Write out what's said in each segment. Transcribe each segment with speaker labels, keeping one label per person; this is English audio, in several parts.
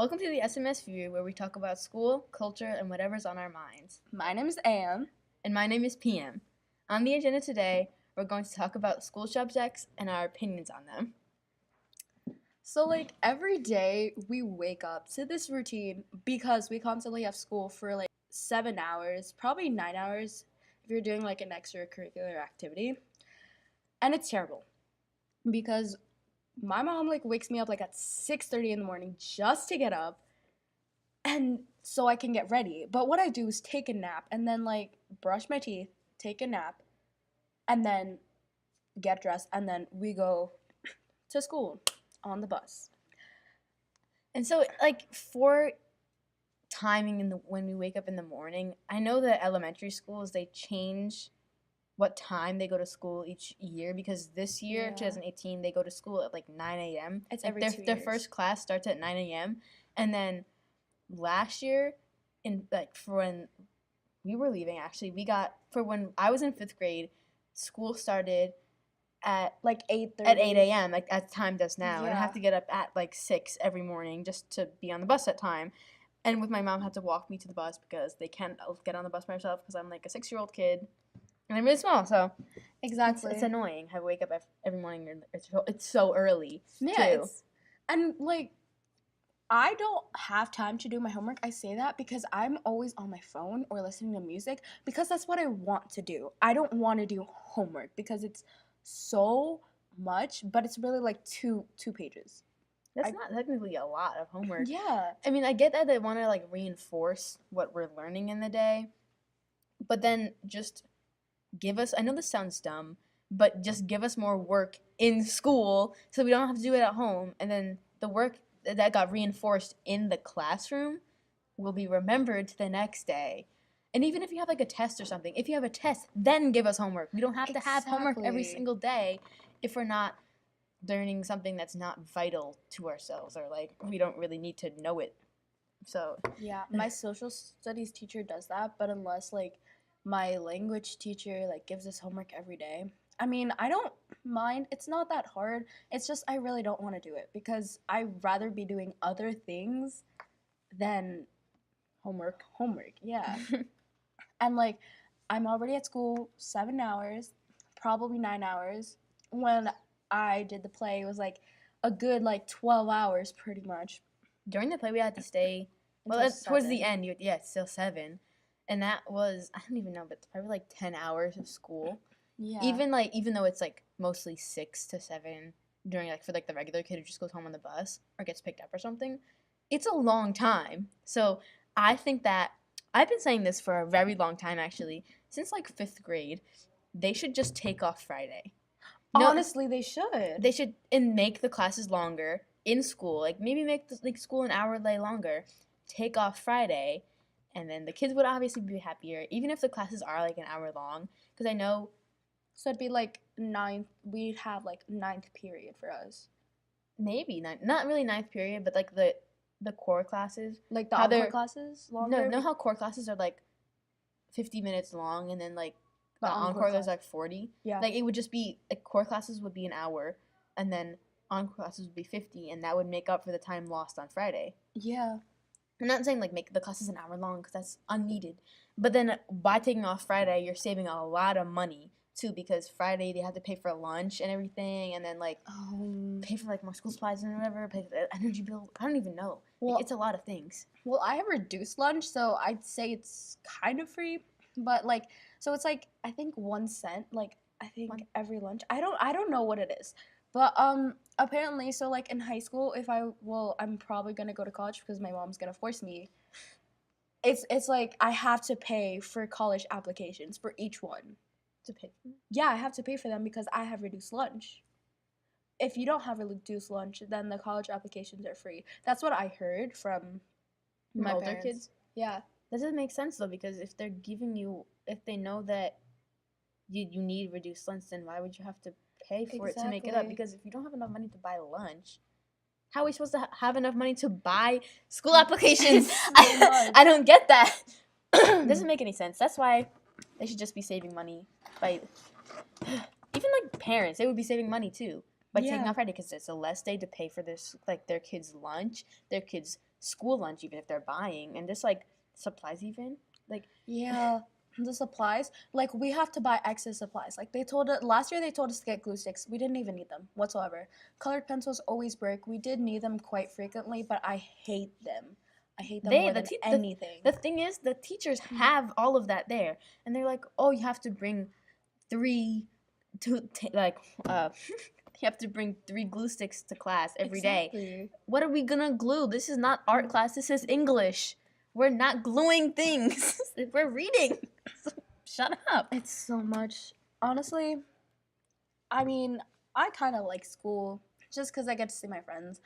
Speaker 1: Welcome to the SMS View, where we talk about school, culture, and whatever's on our minds.
Speaker 2: My name is Anne.
Speaker 1: And my name is PM. On the agenda today, we're going to talk about school subjects and our opinions on them.
Speaker 2: So, every day we wake up to this routine because we constantly have school for, 7 hours, probably 9 hours if you're doing, an extracurricular activity. And it's terrible because my mom, wakes me up, at 6:30 in the morning just to get up and so I can get ready. But what I do is take a nap and then, brush my teeth, take a nap, and then get dressed, and then we go to school on the bus.
Speaker 1: And so, for timing when we wake up in the morning, I know that elementary schools, they change what time they go to school each year, because this year, 2018, they go to school at 9 a.m.
Speaker 2: It's every 2 years.
Speaker 1: Their first class starts at 9 a.m. And then last year, for when we were leaving, actually, when I was in 5th grade, school started at
Speaker 2: 8:30.
Speaker 1: At 8 a.m. As time does now.
Speaker 2: Yeah.
Speaker 1: And I have to get up at 6 every morning just to be on the bus at time. And with my mom had to walk me to the bus because they can't get on the bus by herself because I'm a 6-year-old kid. And I'm really small, so
Speaker 2: exactly,
Speaker 1: it's annoying. I wake up every morning and it's so early.
Speaker 2: Yeah,
Speaker 1: too.
Speaker 2: And I don't have time to do my homework. I say that because I'm always on my phone or listening to music because that's what I want to do. I don't want to do homework because it's so much, but it's really two pages.
Speaker 1: That's not technically a lot of homework.
Speaker 2: Yeah.
Speaker 1: I mean, I get that they want to reinforce what we're learning in the day, but then just give us, I know this sounds dumb, but just give us more work in school so we don't have to do it at home. And then the work that got reinforced in the classroom will be remembered the next day. And even if you have a test or something, if you have a test, then give us homework. We don't have to have homework every single day if we're not learning something that's not vital to ourselves, or we don't really need to know it. So
Speaker 2: yeah, my social studies teacher does that, but unless my language teacher gives us homework every day, I mean, I don't mind. It's not that hard. It's just I really don't want to do it because I'd rather be doing other things than homework. Yeah. And I'm already at school 7 hours, probably 9 hours. When I did the play, it was a good 12 hours pretty much.
Speaker 1: During the play we had to stay towards the end. It's still 7. And that was, I don't even know, but probably 10 hours of school.
Speaker 2: Yeah.
Speaker 1: Even though it's mostly 6 to 7 during for the regular kid who just goes home on the bus or gets picked up or something, it's a long time. So I think that I've been saying this for a very long time, actually, since 5th grade. They should just take off Friday.
Speaker 2: Honestly, they should.
Speaker 1: They should and make the classes longer in school. Maybe make the school an hour later. Take off Friday. And then the kids would obviously be happier, even if the classes are an hour long. Because I know.
Speaker 2: So it'd be ninth. We'd have ninth period for us.
Speaker 1: Maybe not really ninth period, but the core classes.
Speaker 2: The encore classes longer?
Speaker 1: No, how core classes are 50 minutes long, and then the encore there's 40.
Speaker 2: Yeah.
Speaker 1: It would just be core classes would be an hour, and then encore classes would be 50, and that would make up for the time lost on Friday.
Speaker 2: Yeah.
Speaker 1: I'm not saying make the classes an hour long because that's unneeded. But then by taking off Friday, you're saving a lot of money too, because Friday they have to pay for lunch and everything, and then pay for more school supplies and whatever, pay for the energy bill. I don't even know. Well, it's a lot of things.
Speaker 2: Well, I have reduced lunch, so I'd say it's kind of free, but so it's I think 1 cent. I think every lunch. I don't know what it is. But apparently, so in high school, I'm probably gonna go to college because my mom's gonna force me. It's I have to pay for college applications for each one.
Speaker 1: To pay for them?
Speaker 2: Yeah, I have to pay for them because I have reduced lunch. If you don't have reduced lunch, then the college applications are free. That's what I heard from my
Speaker 1: older
Speaker 2: parents.
Speaker 1: kids.
Speaker 2: Yeah,
Speaker 1: that doesn't make sense though, because if they're giving you, if they know that you need reduced lunch, then why would you have to pay for it to make it up? Because if you don't have enough money to buy lunch, how are we supposed to have enough money to buy school applications? I don't get that. It doesn't make any sense. That's why they should just be saving money by even parents. They would be saving money too by taking off Friday, because it's a less day to pay for this their kids' lunch, their kids' school lunch even if they're buying, and just like supplies even. Like
Speaker 2: Yeah, the supplies. Like we have to buy excess supplies. Like they told us last year, they told us to get glue sticks. We didn't even need them whatsoever. Colored pencils always break. We did need them quite frequently, but I hate them. I hate them
Speaker 1: they
Speaker 2: more
Speaker 1: the
Speaker 2: than
Speaker 1: te-
Speaker 2: anything.
Speaker 1: the thing is the teachers have all of that there, and they're like, oh, you have to bring three like you have to bring 3 glue sticks to class every day.
Speaker 2: Exactly.
Speaker 1: What are we gonna glue? This is not art class, this is English. We're not gluing things. We're reading. So shut up.
Speaker 2: It's so much. Honestly, I mean, I kind of like school just because I get to see my friends.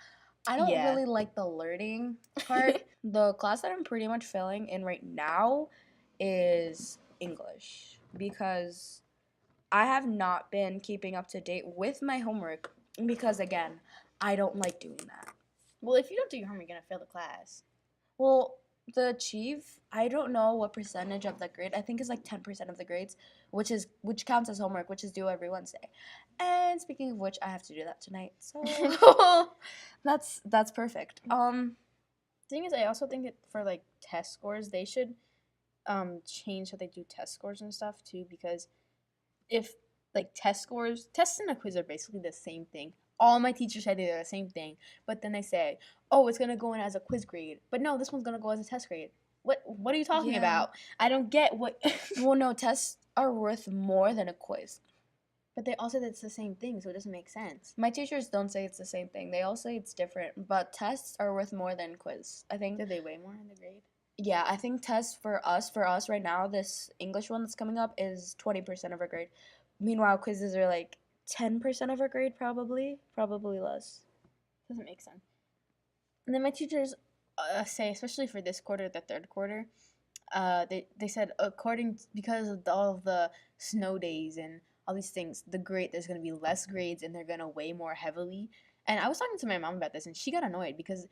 Speaker 2: I don't
Speaker 1: Yeah.
Speaker 2: really like the learning part. The class that I'm pretty much failing in right now is English because I have not been keeping up to date with my homework because, again, I don't like doing that.
Speaker 1: Well, if you don't do your homework, you're gonna fail the class.
Speaker 2: Well, the achieve, I don't know what percentage of the grade. I think it's like 10% of the grades, which counts as homework, which is due every Wednesday. And speaking of which, I have to do that tonight. So that's perfect.
Speaker 1: Thing is, I also think that for like test scores, they should change how they do test scores and stuff too, because if like tests and a quiz are basically the same thing. All my teachers said they're the same thing, but then they say, "Oh, it's gonna go in as a quiz grade," but no, this one's gonna go as a test grade. What are you talking
Speaker 2: Yeah.
Speaker 1: about? I don't get what.
Speaker 2: Well, no, tests are worth more than a quiz.
Speaker 1: But they all said it's the same thing, so it doesn't make sense.
Speaker 2: My teachers don't say it's the same thing. They all say it's different, but tests are worth more than quiz. I think.
Speaker 1: Did they weigh more in the grade?
Speaker 2: Yeah, I think tests for us right now, this English one that's coming up is 20% of our grade. Meanwhile, quizzes are like 10% of our grade, probably less.
Speaker 1: Doesn't make sense. And then my teachers say, especially for this quarter, the third quarter, they said because of all of the snow days and all these things, there's gonna be less grades and they're gonna weigh more heavily. And I was talking to my mom about this, and she got annoyed because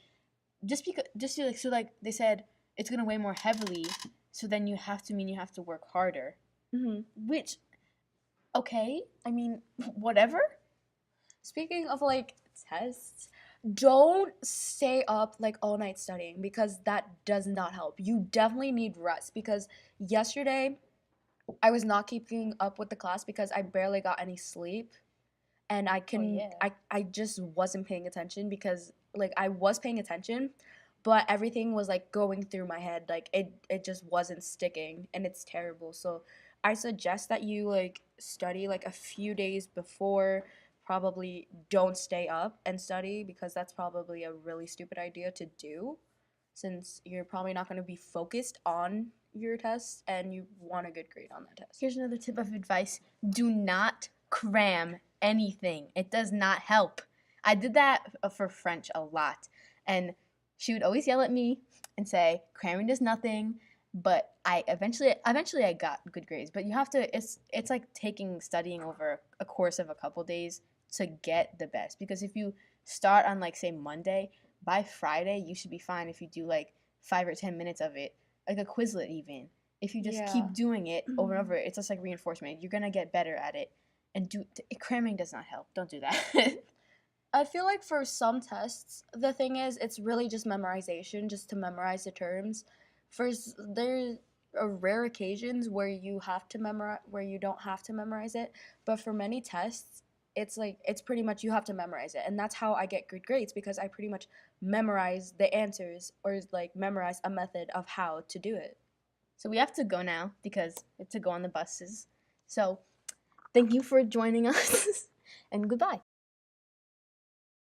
Speaker 1: they said it's gonna weigh more heavily, so then you have to work harder.
Speaker 2: Mm-hmm.
Speaker 1: Which, okay, I mean, whatever.
Speaker 2: Speaking of like tests, don't stay up like all night studying because that does not help. You definitely need rest because yesterday I was not keeping up with the class because I barely got any sleep and I just wasn't paying attention because like I was paying attention but everything was like going through my head, like it just wasn't sticking and it's terrible. So I suggest that you like study like a few days before. Probably don't stay up and study because that's probably a really stupid idea to do since you're probably not going to be focused on your test and you want a good grade on that test.
Speaker 1: Here's another tip of advice. Do not cram anything. It does not help. I did that for French a lot. And she would always yell at me and say, cramming does nothing. But I eventually I got good grades. But you have to, it's like studying over a course of a couple days to get the best. Because if you start on like say Monday, by Friday you should be fine if you do like 5 or 10 minutes of it. Like a Quizlet even. If you just keep doing it over and over, it's just like reinforcement. You're gonna get better at it. And cramming does not help. Don't do that.
Speaker 2: I feel like for some tests, the thing is, it's really just memorization, just to memorize the terms. There are rare occasions where you have to memorize, where you don't have to memorize it. But for many tests, it's pretty much you have to memorize it, and that's how I get good grades because I pretty much memorize the answers or like memorize a method of how to do it.
Speaker 1: So we have to go now because we have to go on the buses. So thank you for joining us and goodbye.